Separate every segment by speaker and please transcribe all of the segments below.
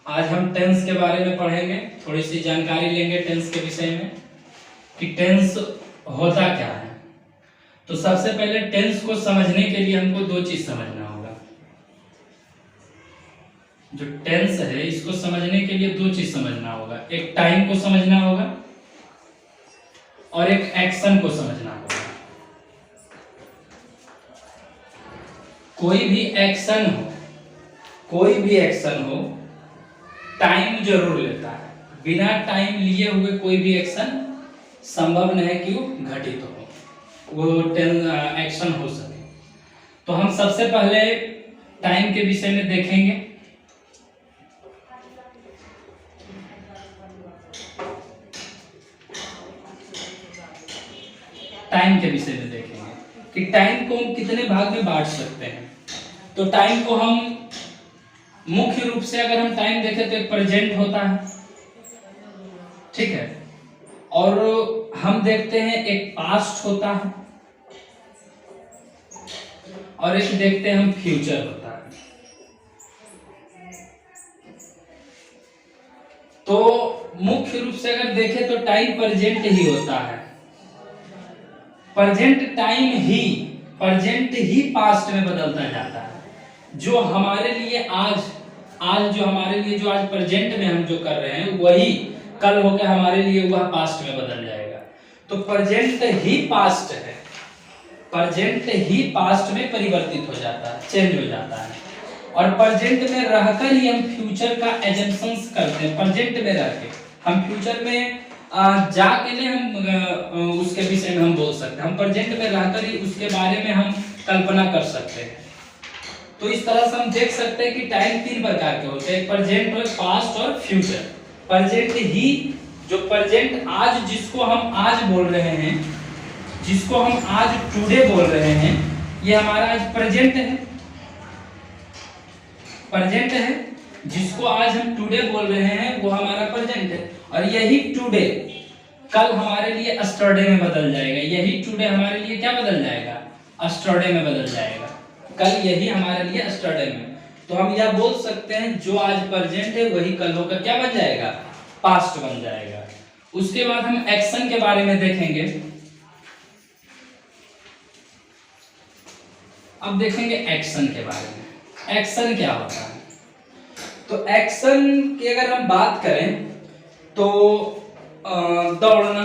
Speaker 1: आज हम टेंस के बारे में पढ़ेंगे, थोड़ी सी जानकारी लेंगे टेंस के विषय में कि टेंस होता क्या है। तो सबसे पहले टेंस को समझने के लिए हमको दो चीज समझना होगा। जो टेंस है इसको समझने के लिए दो चीज समझना होगा, एक टाइम को समझना होगा और एक एक्शन को समझना होगा। कोई भी एक्शन हो टाइम जरूर लेता है। बिना टाइम लिए हुए कोई भी एक्शन संभव नहीं है कि वो घटित हो, वो एक्शन हो सके। तो हम सबसे पहले टाइम के विषय में देखेंगे। टाइम के विषय में देखेंगे कि टाइम को हम कितने भाग में बांट सकते हैं। तो टाइम को हम मुख्य रूप से अगर हम टाइम देखें तो एक प्रेजेंट होता है, ठीक है, और हम देखते हैं एक पास्ट होता है और एक देखते हैं हम फ्यूचर होता है। तो मुख्य रूप से अगर देखें तो टाइम प्रेजेंट ही होता है। प्रेजेंट ही पास्ट में बदलता जाता है। जो हमारे लिए आज प्रेजेंट में हम जो कर रहे हैं वही कल होकर हमारे लिए वह पास्ट में बदल जाएगा। तो प्रेजेंट ही पास्ट है, प्रेजेंट ही पास्ट में परिवर्तित हो जाता है, चेंज हो जाता है। और प्रेजेंट में रहकर ही हम फ्यूचर का एजम्पशंस करते हैं। प्रेजेंट में रहकर हम फ्यूचर में जाके नहीं हम उसके विषय में हम बोल सकते हैं। हम प्रेजेंट में रहकर ही उसके बारे में हम कल्पना कर सकते हैं। तो इस तरह से हम देख सकते हैं कि टाइम तीन प्रकार के होते हैं, प्रेजेंट और पास्ट और फ्यूचर। प्रेजेंट ही जो प्रेजेंट आज जिसको हम आज बोल रहे हैं, जिसको हम आज टुडे बोल रहे हैं, ये हमारा आज प्रेजेंट है। प्रेजेंट है जिसको आज हम टुडे बोल रहे हैं वो हमारा प्रेजेंट है। और यही टुडे कल हमारे लिए अस्टरडे में बदल जाएगा। यही टुडे हमारे लिए क्या बदल जाएगा? अस्टरडे में बदल जाएगा। कल यही हमारे लिए अस्टरडे में। तो हम यह बोल सकते हैं जो आज प्रेजेंट है वही कल होकर क्या बन जाएगा? पास्ट बन जाएगा। उसके बाद हम एक्शन के बारे में देखेंगे। अब देखेंगे एक्शन के बारे में। एक्शन क्या होता है? तो एक्शन की अगर हम बात करें तो दौड़ना,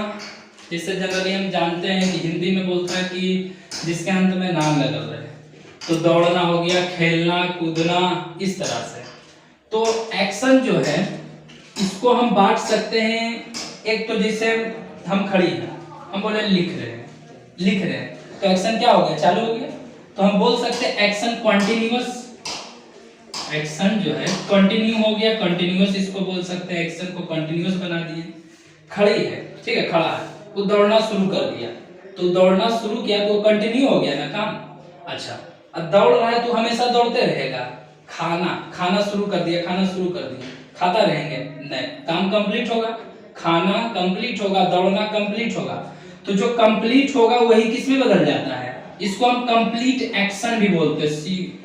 Speaker 1: जिससे जनरली हम जानते हैं कि हिंदी में बोलते हैं कि जिसके अंत में नाम लगल रहे, तो दौड़ना हो गया, खेलना, कूदना, इस तरह से। तो एक्शन जो है इसको हम बांट सकते हैं। एक तो जैसे हम खड़ी हैं, हम बोले लिख रहे हैं, तो एक्शन क्या हो गया? चालू हो गया। तो हम बोल सकते हैं एक्शन कंटिन्यूअस। एक्शन जो है कंटिन्यू हो गया, कंटिन्यूअस इसको बोल सकते हैं। एक्शन को कंटिन्यूअस बना दिए। खड़ी है, ठीक है, खड़ा है, वो दौड़ना शुरू कर दिया, तो दौड़ना शुरू किया तो कंटिन्यू हो गया ना काम। अच्छा, अब दौड़ रहा है तो हमेशा दौड़ते रहेगा। खाना शुरू कर दिया, खाता रहेंगे नहीं, काम कंप्लीट होगा। खाना कंप्लीट होगा, दौड़ना कंप्लीट होगा। तो जो कंप्लीट होगा वही किस में बदल जाता है? इसको हम कंप्लीट एक्शन भी बोलते हैं।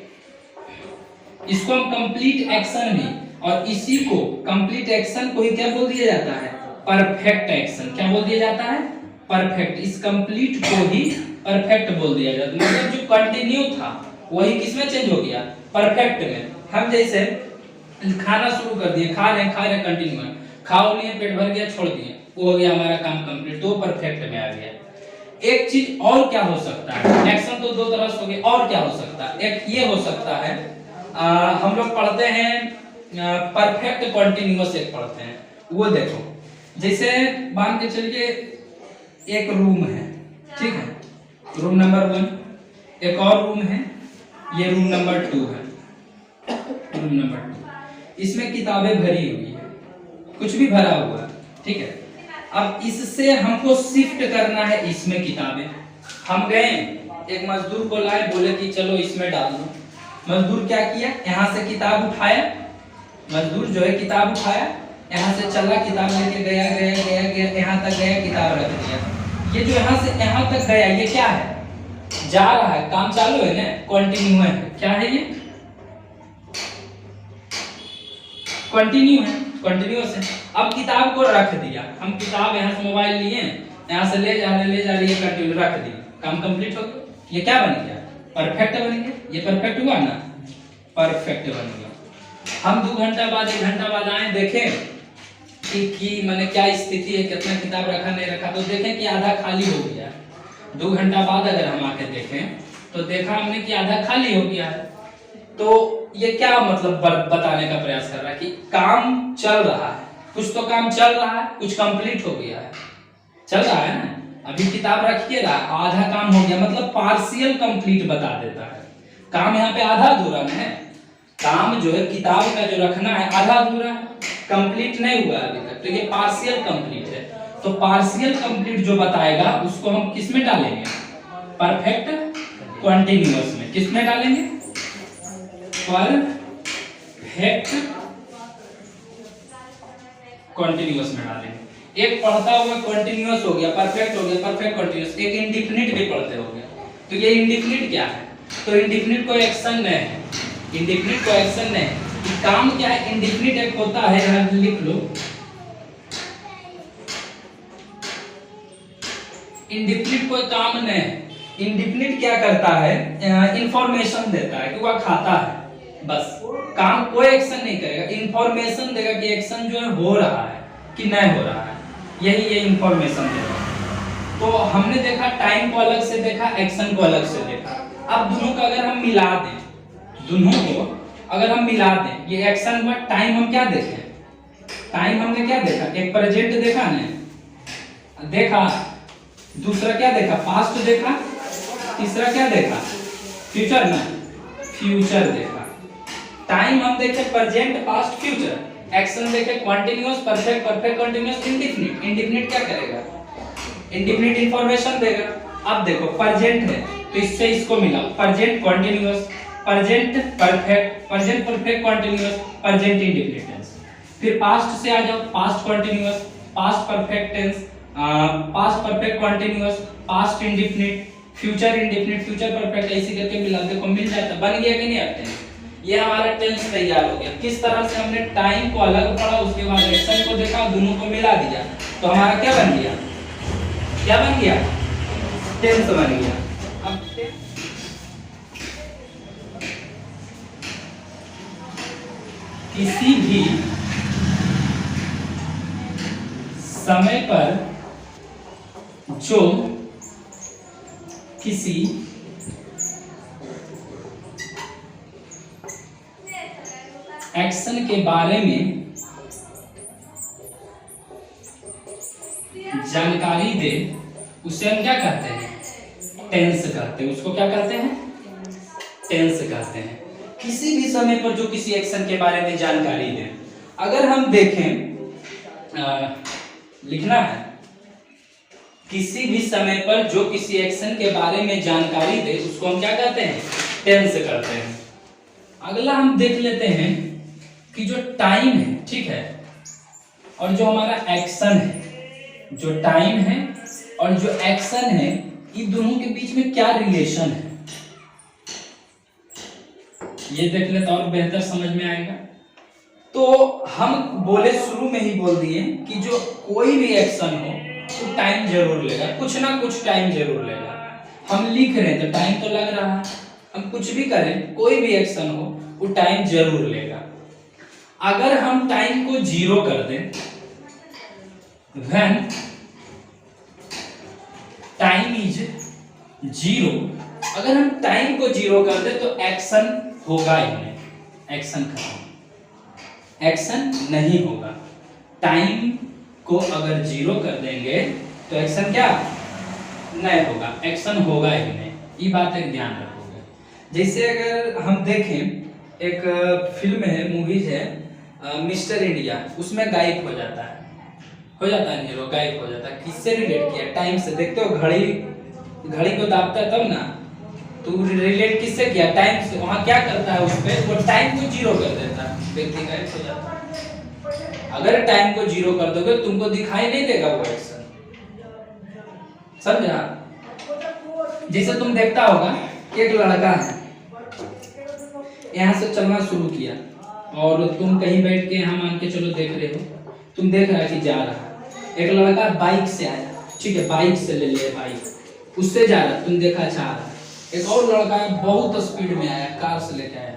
Speaker 1: इसको हम कंप्लीट एक्शन भी, और इसी को कंप्लीट एक्शन को ही क्या बोल दिया जाता है? Perfect action. क्या बोल दिया जाता है? परफेक्ट। इस कंप्लीट को ही परफेक्ट बोल दिया जाता है। मतलब जो कंटिन्यू था वही किसमें चेंज हो गया? परफेक्ट में। हम जैसे खाना शुरू कर दिए, खा रहे कंटिन्यू है, खाओ लिए, पेट भर गया, छोड़ दिए, वो हो गया हमारा काम कंप्लीट, तो परफेक्ट में आ गया। एक चीज और क्या हो सकता है? एक्शन तो दो तरह से हो गए, और क्या हो सकता है? एक ये हो सकता है, हम लोग पढ़ते हैं परफेक्ट कंटिन्यूअस, एक पढ़ते हैं, वो देखो। जैसे मान के चलिए एक रूम है, ठीक है, रूम नंबर 1, एक और रूम है, ये रूम नंबर 2 है। रूम नंबर 2, इसमें किताबें भरी हुई है, कुछ भी भरा हुआ है, ठीक है। अब इससे हमको शिफ्ट करना है इसमें किताबें। हम गए, एक मजदूर को लाए, बोले कि चलो इसमें डाल दो। मजदूर क्या किया? यहाँ से किताब उठाया, मजदूर जो है किताब उठाया, यहाँ से चला, किताब लेके गया, यहाँ तक गया, किताब रख दिया। ये जो यहाँ से यहाँ तक गया, ये क्या है? जा रहा है, काम चालू है ना, कंटिन्यू है। क्या है ये? कंटिन्यू है, कंटिन्यूअस है। अब किताब को रख दिया, हम किताब यहाँ से मोबाइल लिए, यहाँ से ले जा रही है, कंटिन्यू रख दी, काम कंप्लीट हो गया। ये क्या बन गया? परफेक्ट बन गया। ये परफेक्ट हुआ ना, परफेक्ट बन गया। हम 2 घंटा बाद 1 घंटा बाद आए देखें कि मैंने क्या स्थिति है, कितना किताब रखा नहीं रखा, तो देखें कि आधा खाली हो गया। 2 घंटा बाद अगर हम आके देखें तो देखा हमने कि आधा खाली हो गया है। तो ये क्या मतलब बताने का प्रयास कर रहा है कि काम चल रहा है, कुछ तो काम चल रहा है, कुछ कंप्लीट हो गया है, चल रहा है ना। अभी किताब रखिए ना, आधा काम हो गया, मतलब पार्शियल कंप्लीट बता देता है। काम यहाँ पे आधा अधूरा है, काम जो है किताब का जो रखना है आधा अधूरा है, कंप्लीट नहीं हुआ अभी तक, तो ये पार्शियल कंप्लीट है। तो पार्शियल कंप्लीट जो बताएगा उसको हम किस में डालेंगे? परफेक्ट कंटीन्यूअस में। किस में डालेंगे? परफेक्ट कंटीन्यूअस में डालेंगे। एक पढ़ता हुआ कंटीन्यूअस हो गया, परफेक्ट हो गया, परफेक्ट कंटीन्यूअस। एक इंडेफिनिट भी पढ़ते हो गया। तो ये इंडेफिनिट क्या है? तो इंडेफिनिट कोई एक्शन नहीं है, इंडेफिनिट कोई एक्शन नहीं है। काम क्या है? इंडेफिनिट एक होता है, यहाँ लिख लो, इंडेफिनिट कोई काम नहीं है। इंडेफिनिट क्या करता है? इंफॉर्मेशन देता है कि वह खाता है, बस। काम कोई एक्शन नहीं करेगा, इंफॉर्मेशन देगा कि एक्शन जो है हो रहा है कि नहीं हो रहा है, यही ये इंफॉर्मेशन देगा। तो हमने देखा टाइम को अलग से देखा, एक्शन को अलग से देखा। अब दोनों का अगर हम मिला दें, दोनों को अगर हम मिला दें, ये एक्शन हुआ, टाइम हम क्या देखें? टाइम हमने क्या देखा? एक प्रेजेंट देखा ने, देखा, दूसरा क्या देखा? पास्ट देखा, तीसरा क्या देखा? फ्यूचर ना, फ्यूचर देखा। टाइम हम देखे प्रेजेंट, पास्ट, फ्यूचर। एक्शन देखे continuous, perfect, perfect continuous, indefinite. Indefinite क्या करेगा? इंडेफिनिट इंफॉर्मेशन देगा। अब देखो प्रेजेंट है तो इससे इसको मिला, present continuous, present perfect, present perfect continuous, present indefinite tense. फिर पास्ट से आ जाओ, past continuous, past perfect tense, past perfect continuous, past indefinite, future indefinite, future perfect, ऐसे करके मिला देखो, मिल जाता। बन गया कि नहीं आपने? ये हमारा टेंस तैयार हो गया। किस तरह से हमने टाइम को अलग पढ़ा, उसके बाद एक्शन को देखा, दोनों को मिला दिया, तो हमारा क्या बन गया? क्या बन गया? टेंस बन गया। अब किसी भी समय पर जो किसी एक्शन के बारे में जानकारी दे, उसे हम क्या कहते हैं? टेंस कहते हैं। उसको क्या कहते हैं? टेंस कहते हैं। किसी भी समय पर जो किसी एक्शन के बारे में जानकारी दे। अगर हम देखें, लिखना है, किसी भी समय पर जो किसी एक्शन के बारे में जानकारी दे, उसको हम क्या कहते हैं? टेंस कहते हैं। अगला हम देख लेते हैं कि जो टाइम है, ठीक है, और जो हमारा एक्शन है, जो टाइम है और जो एक्शन है, इन दोनों के बीच में क्या रिलेशन है, ये देख ले तो और बेहतर समझ में आएगा। तो हम बोले, शुरू में ही बोल दिए कि जो कोई भी एक्शन हो तो टाइम जरूर लेगा, कुछ ना कुछ टाइम जरूर लेगा। हम लिख रहे हैं तो टाइम तो लग रहा है, हम कुछ भी करें, कोई भी एक्शन हो वो टाइम जरूर लेगा। अगर हम टाइम को 0 कर दें, when टाइम इज 0, अगर हम टाइम को 0 कर दें तो एक्शन होगा ही नहीं, एक्शन खत्म, एक्शन नहीं होगा। टाइम को अगर 0 कर देंगे तो एक्शन क्या नहीं होगा, एक्शन होगा ही नहीं। ये बात एक ध्यान रखोगे। जैसे अगर हम देखें, एक फिल्म है, मूवीज है, मिस्टर इंडिया, उसमें गायब हो जाता है, हीरो गायब हो जाता है। किससे रिलेट किया? टाइम से। देखते हो घड़ी को दाबता है तब ना, तो रिलेट किससे किया? टाइम से। वहां क्या करता है? उस पे वो टाइम को 0 कर देता है, व्यक्ति गायब हो जाता है। अगर टाइम को 0 कर दोगे तुमको दिखाई नहीं देगा वो एक्शन, समझा? जैसे तुम देखता होगा, एक लड़का है, यहाँ से चलना शुरू किया, और तुम कहीं बैठ के यहाँ मान के चलो देख रहे हो, तुम देख रहा है कि जा रहा है, एक लड़का बाइक से आया, ठीक है, बाइक से ले लिया बाइक, उससे जा रहा, तुम देखा अच्छा आ रहा, एक और लड़का बहुत स्पीड में आया कार से लेके आया,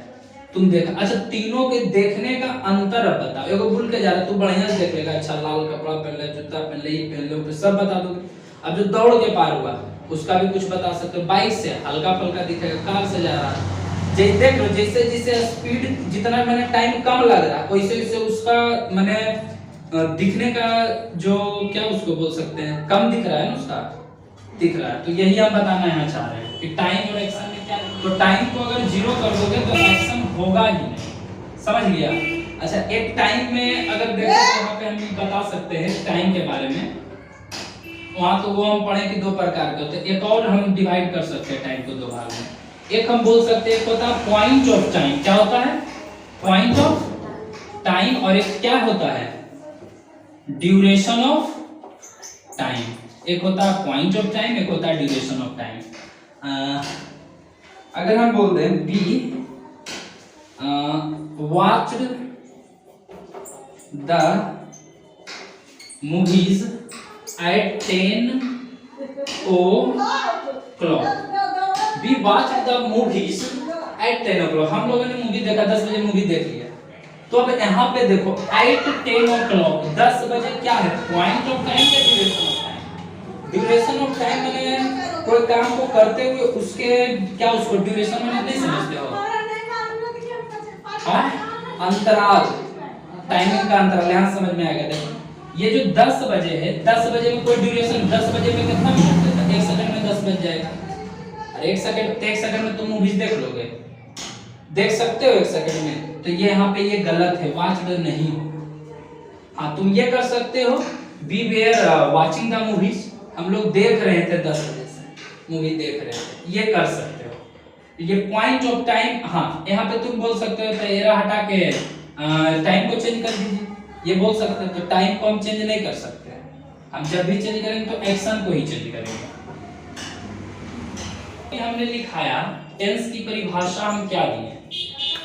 Speaker 1: तुम देखा, अच्छा तीनों के देखने का अंतर अब बताओ। एगो भूल के जा रहा, तू बढ़िया से देख लेगा, अच्छा लाल कपड़ा पहन ले, जूता पहन ले, ये पहन ले, सब बता दोगे। अब जो दौड़ के पार हुआ उसका भी कुछ बता सकते हो, बाइक से हल्का फुल्का दिखेगा, कार से जा रहा, जैसे देख लो, जैसे जैसे स्पीड जितना मैंने टाइम कम लग रहा वैसे वैसे उसका मैंने दिखने का जो क्या उसको बोल सकते हैं, कम दिख रहा है ना, उसका दिख रहा है। तो यही हम बताना यहाँ चाह रहे हैं कि टाइम और एक्शन में क्या, तो टाइम को अगर जीरो कर दोगे तो एक्शन होगा ही नहीं, समझ लिया। अच्छा एक टाइम में अगर देखो तो यहाँ पे हम बता सकते हैं टाइम के बारे में, वहाँ तो वो हम पढ़े कि दो प्रकार के होते हैं, एक और हम डिवाइड कर सकते हैं टाइम को दो भाग में। एक हम बोल सकते हैं, एक होता है पॉइंट ऑफ टाइम, क्या होता है पॉइंट ऑफ टाइम, और एक क्या होता है ड्यूरेशन ऑफ टाइम। एक होता है पॉइंट ऑफ टाइम, एक होता है ड्यूरेशन ऑफ टाइम। अगर हम बोल दें we watched the movies at 10 o'clock, we watch the movies at 10 o'clock, हम लोगों ने मूवी देखा, 10 बजे मूवी देख लिया। तो अब यहाँ पे देखो एट 10 o'clock, 10 बजे क्या है पॉइंट ऑफ टाइम या duration of time? Duration of time मैंने कोई काम को करते हुए उसके क्या उसको ड्यूरेशन मैंने नहीं समझते हो, अंतराल, टाइमिंग का अंतराल, यहाँ समझ में आएगा। देखो ये जो 10 बजे है, 10 बजे में कोई ड्यूरेशन, 10 बजे में कितना मिनट देता है, 1 सेकंड में 10 बज जाएगा। अरे 1 सेकंड में तुम मूवीज देख लोगे, देख सकते हो 1 सेकंड में, तो ये यहाँ पे ये गलत है, वॉच्ड नहीं हो। हाँ तुम ये कर सकते हो, we were watching the movies, हम लोग देख रहे थे 10 बजे से मूवी देख रहे थे, ये कर सकते हो। ये पॉइंट ऑफ टाइम, हाँ यहाँ पे तुम बोल सकते हो एरा हटा के टाइम को चेंज कर दीजिए, ये बोल सकते हो। तो टाइम को हम चेंज नहीं कर सकते, हम जब भी चेंज करेंगे तो एक्शन को ही चेंज करेंगे। हमने लिखाया टेंस की परिभाषा हम क्या दिए,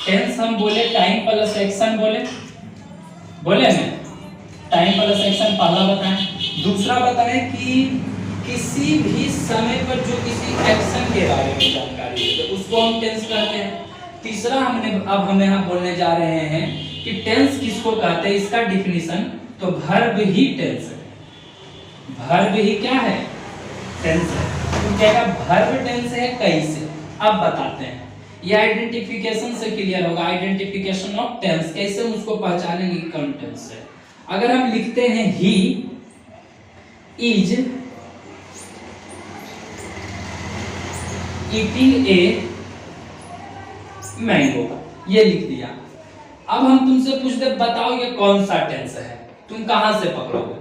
Speaker 1: टेंस हम बोले टाइम प्लस एक्शन, बोले ना टाइम प्लस एक्शन पहला बताएं। दूसरा बताएं कि किसी भी समय पर जो किसी एक्शन के बारे में जानकारी है तो उसको हम टेंस कहते हैं। तीसरा अब हम यहाँ बोलने जा रहे हैं कि टेंस किसको कहते हैं, इसका डिफिनीशन, तो वर्ब ही टेंस है, वर्ब ही क्या है टेंस है। तो क्या वर्ब टेंस है कैसे, अब बताते हैं। ये आइडेंटिफिकेशन से क्लियर होगा, आइडेंटिफिकेशन ऑफ टेंस, कैसे हम उसको पहचानेंगे कौन टेंस है। अगर हम लिखते हैं he is eating a mango, ये लिख दिया। अब हम तुमसे पूछते बताओ ये कौन सा टेंस है, तुम कहां से पकड़ोगे,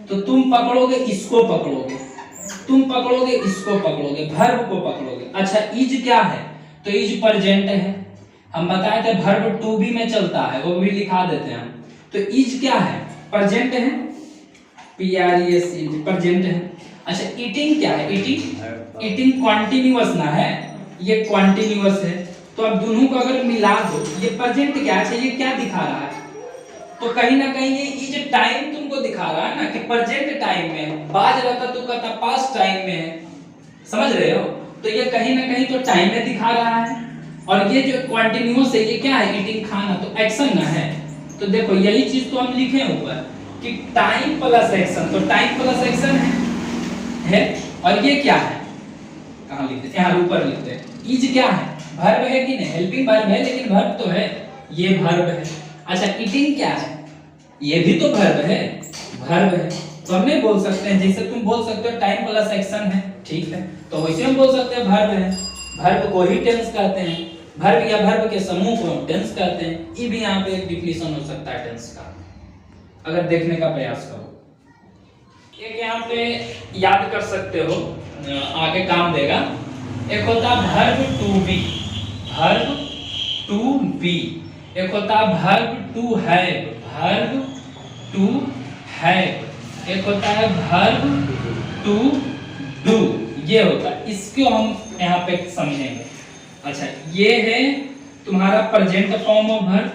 Speaker 1: तो तुम पकड़ोगे इसको पकड़ोगे, तुम पकड़ोगे इसको पकड़ोगे, वर्ब को पकड़ोगे। अच्छा इज क्या है, तो इज प्रेजेंट है, हम बताए थे वर्ब टू बी में चलता है, वो भी लिखा देते हैं हम। तो इज क्या है प्रेजेंट है, PRES प्रेजेंट है। अच्छा ईटिंग क्या है, ईटिंग कॉन्टिन्यूअस ना है, ये कॉन्टिन्यूअस है। तो अब दोनों को अगर मिला दो, ये प्रेजेंट क्या है, ये क्या दिखा रहा है, तो कहीं ना कहीं ये इज टाइम तुमको दिखा रहा है ना कि प्रेजेंट टाइम में, बाज रहता तो कहता पास्ट टाइम में, समझ रहे हो। तो ये कहीं ना कहीं तो टाइम में दिखा रहा है, और ये जो कॉन्टिन्यूअस है ये क्या है ईटिंग खाना, तो एक्शन ना है। तो देखो यही चीज तो हम लिखे ऊपर कि टाइम प्लस एक्शन, तो टाइम प्लस एक्शन है। और ये क्या है, कहां लिखते हैं, यहाँ ऊपर लिखते हैं। इज क्या है, वर्ब है कि नहीं, हेल्पिंग वर्ब है, लेकिन वर्ब तो है, ये वर्ब है। अच्छा ईटिंग क्या है, ये भी तो वर्ब है, वर्ब है। तो हम नहीं बोल सकते हैं, जैसे तुम बोल सकते हो टाइम प्लस एक्शन है, ठीक है, तो वैसे हम बोल सकते हैं वर्ब है, वर्ब को ही टेंस कहते हैं, वर्ब या वर्ब के समूह को हम टेंस कहते हैं। ये भी यहाँ पे एक डिफिनीशन हो सकता है टेंस का, अगर देखने का प्रयास करो। एक यहाँ पे याद कर सकते हो, आगे काम देगा। एक होता verb to be, verb to be, एक होता verb to have, verb to have, एक होता है वर्ब टू डू, ये होता है। इसको हम यहाँ पे समझेंगे। अच्छा ये है तुम्हारा प्रेजेंट फॉर्म ऑफ वर्ब,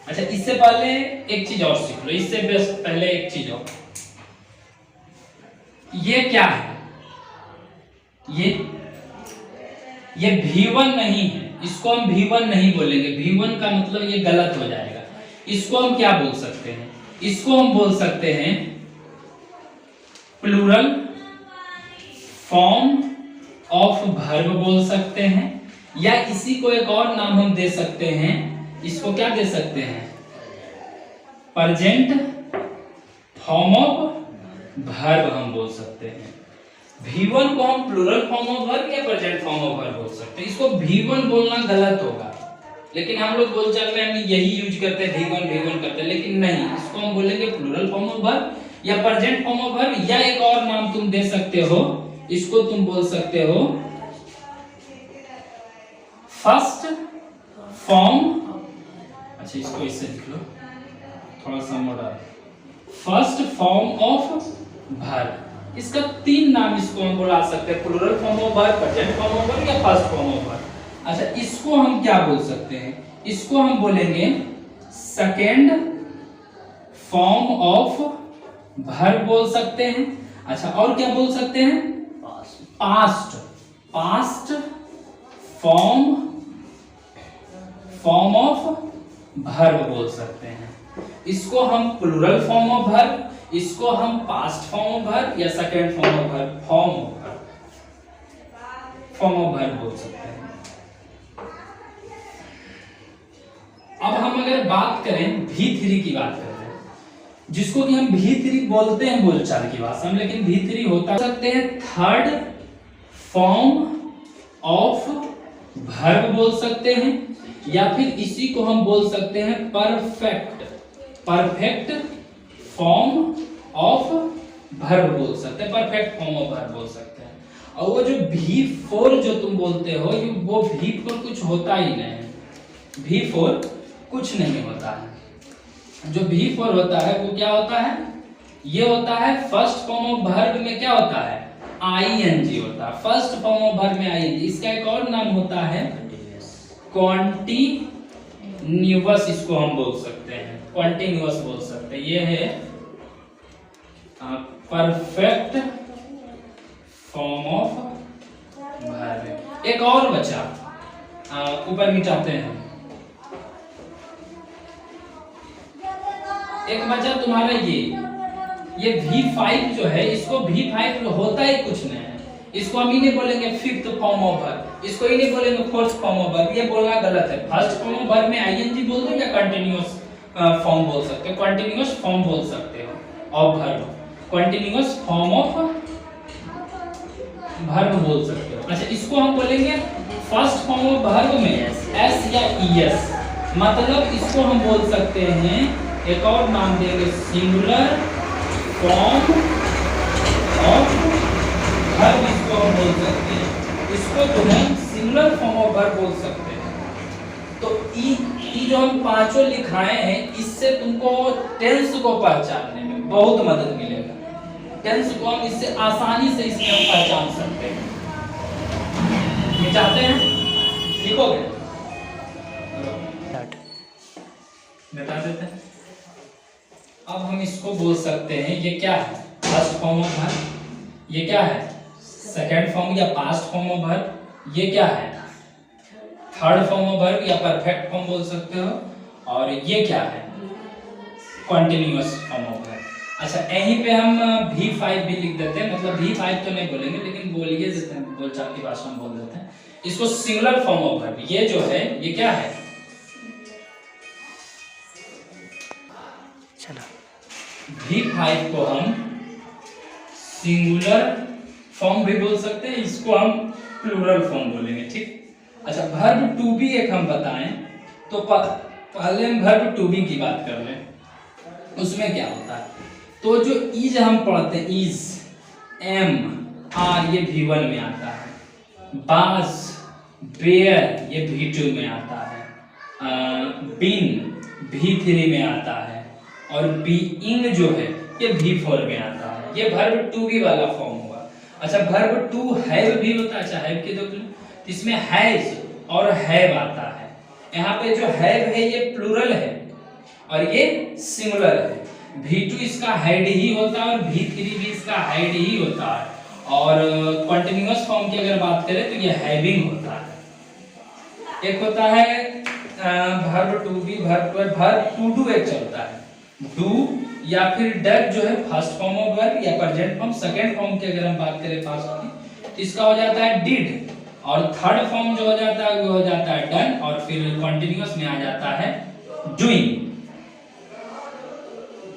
Speaker 1: अच्छा, इससे पहले एक चीज और सीख लो, इससे बेस्ट पहले एक चीज और, ये क्या है? ये V1 नहीं है, इसको हम V1 नहीं बोलेंगे, V1 का मतलब ये गलत हो जाएगा। इसको हम क्या बोल सकते हैं? इसको हम बोल सकते हैं प्लूरल फॉर्म ऑफ वर्ब बोल सकते हैं, या इसी को एक और नाम हम दे सकते हैं, इसको क्या दे सकते हैं? प्रेजेंट फॉर्म ऑफ वर्ब हम बोल सकते हैं। V1 को हम प्लूरल फॉर्म ऑफ वर्ब या प्रेजेंट फॉर्म ऑफ वर्ब बोल सकते हैं। इसको V1 बोलना गलत होगा, लेकिन हम लोग बोलचाल में हम यही यूज करते हैं, V1 करते हैं, लेकिन नहीं, इसको हम बोलेंगे प्लूरल फॉर्म ऑफ वर्ब या प्रेजेंट फॉर्म ऑफ वर्ब, या एक और नाम तुम दे सकते हो, इसको तुम बोल सकते हो फर्स्ट फॉर्म। अच्छा, इसको इससे लिख लो, थोड़ा सा मोड़ा, फर्स्ट फॉर्म ऑफ वर्ब। इसका 3 नाम इसको हम बुला सकते हैं, plural form of verb, present form of verb या फर्स्ट फॉर्म ऑफ वर्ब। अच्छा, इसको हम क्या बोल सकते हैं? इसको हम बोलेंगे सेकेंड फॉर्म ऑफ वर्ब बोल सकते हैं। अच्छा, और क्या बोल सकते हैं? पास्ट फॉर्म ऑफ वर्ब बोल सकते हैं। इसको हम प्लूरल फॉर्म ऑफ वर्ब, इसको हम पास्ट फॉर्म ऑफ वर्ब या second form of verb, form of verb बोल सकते हैं। अब हम अगर बात करें V3 की बात करते हैं, जिसको कि हम V3 बोलते हैं बोलचाल की भाषा में, लेकिन V3 होता सकते हैं थर्ड फॉर्म ऑफ वर्ब बोल सकते हैं, या फिर इसी को हम बोल सकते हैं परफेक्ट फॉर्म ऑफ वर्ब बोल सकते हैं, परफेक्ट फॉर्म ऑफ वर्ब बोल सकते हैं। और वो जो V4 जो तुम बोलते हो, वो V4 कुछ होता ही नहीं है, V4 कुछ नहीं होता है। जो V4 होता है वो क्या होता है? ये होता है फर्स्ट फॉर्म ऑफ वर्ब में क्या होता है? ing होता है, फर्स्ट फॉर्म ऑफ वर्ब में ing। इसका एक और नाम होता है कॉन्टिन्यूअस, इसको हम बोल सकते हैं, कॉन्टिन्यूअस बोल सकते हैं। ये है परफेक्ट फॉर्म ऑफ वर्ब। एक और बचा, ऊपर मिटाते हैं, एक बचा तुम्हारा ये V5 जो है, इसको V5 होता ही कुछ नहीं है, इसको हम ही नहीं बोलेंगे फिफ्थ फॉर्म ऑफ वर्ब, इसको ही नहीं बोलेंगे फोर्थ फॉर्म ऑफ वर्ब, ये बोलना गलत है। फर्स्ट फॉर्म ऑफ वर्ब में ing बोल दो या कंटीन्यूअस फॉर्म बोल सकते हो, कंटीन्यूअस फॉर्म बोल सकते हो of verb, continuous form of verb बोल सकते हो। अच्छा, इसको हम बोलेंगे फर्स्ट फॉर्म ऑफ वर्ब में s या es, मतलब इसको हम बोल सकते हैं, एक और नाम देंगे सिंगुलर फॉर्म ऑफ वर्ब, इसको हम बोल सकते हैं, इसको जो है सिंगुलर फॉर्म ऑफ वर्ब बोल सकते हैं। तो ई जो हम पांचों लिखाए हैं, इससे तुमको टेंस को पहचानने में बहुत मदद मिलेगा। टेंस को हम इससे आसानी से इसमें हम पहचान सकते हैं। मिटाते हैं, लिखोगे? बता देते हैं। अब हम इसको बोल सकते हैं, ये क्या है? First form of verb. ये क्या है? सेकेंड फॉर्म या पास्ट फॉर्म ऑफ वर्ब। ये क्या है? थर्ड फॉर्म ऑफ वर्ब या परफेक्ट फॉर्म बोल सकते हो। और ये क्या है? Continuous form of verb. अच्छा, यहीं पे हम V5 भी लिख देते हैं, मतलब V5 तो नहीं बोलेंगे, लेकिन बोलिए देते हैं, बोलचाल की भाषा में बोल देते हैं इसको सिंगुलर फॉर्म ऑफ वर्ब। ये जो है, ये क्या है? V5 को हम सिंगुलर फॉर्म भी बोल सकते हैं, इसको हम प्लूरल फॉर्म बोलेंगे, ठीक। अच्छा, वर्ब टू बी एक हम बताएं तो पहले हम वर्ब टू बी की बात कर लें, उसमें क्या होता है। तो जो इज हम पढ़ते हैं, इज एम आर, ये V1 में आता है। बास बेयर, ये V2 में आता है। बिन V3 में आता है। और बीइंग जो है ये V4 में आता है। ये वर्ब टू बी वाला फॉर्म हुआ। अच्छा, वर्ब टू हैव भी होता है। अच्छा, हैव के दो, इसमें हैज और हैव आता है। यहाँ पे जो हैव है ये प्लूरल है, और ये सिंगुलर है। V2 इसका हेड ही होता है और V3 भी इसका हेड ही होता है। और कंटिन्यूअस फॉर्म की अगर बात करें तो ये हैविंग होता है। एक होता है verb to be, verb to do एक चलता है। डू या फिर डर जो है फर्स्ट फॉर्म ऑफ वर्ब या प्रेजेंट फॉर्म। सेकंड फॉर्म की अगर हम बात करें पास्ट की तो इसका हो जाता है डिड। और थर्ड फॉर्म जो हो जाता है वो हो जाता है डन। और फिर कंटिन्यूअस में आ जाता है डूइंग।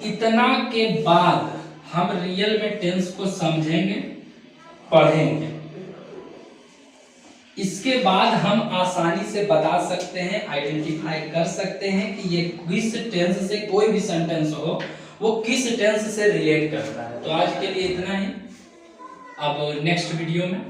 Speaker 1: इतना के बाद हम रियल में टेंस को समझेंगे, पढ़ेंगे। इसके बाद हम आसानी से बता सकते हैं, आइडेंटिफाई कर सकते हैं कि ये किस टेंस से, कोई भी सेंटेंस हो वो किस टेंस से रिलेट करता है। तो आज के लिए इतना ही। अब नेक्स्ट वीडियो में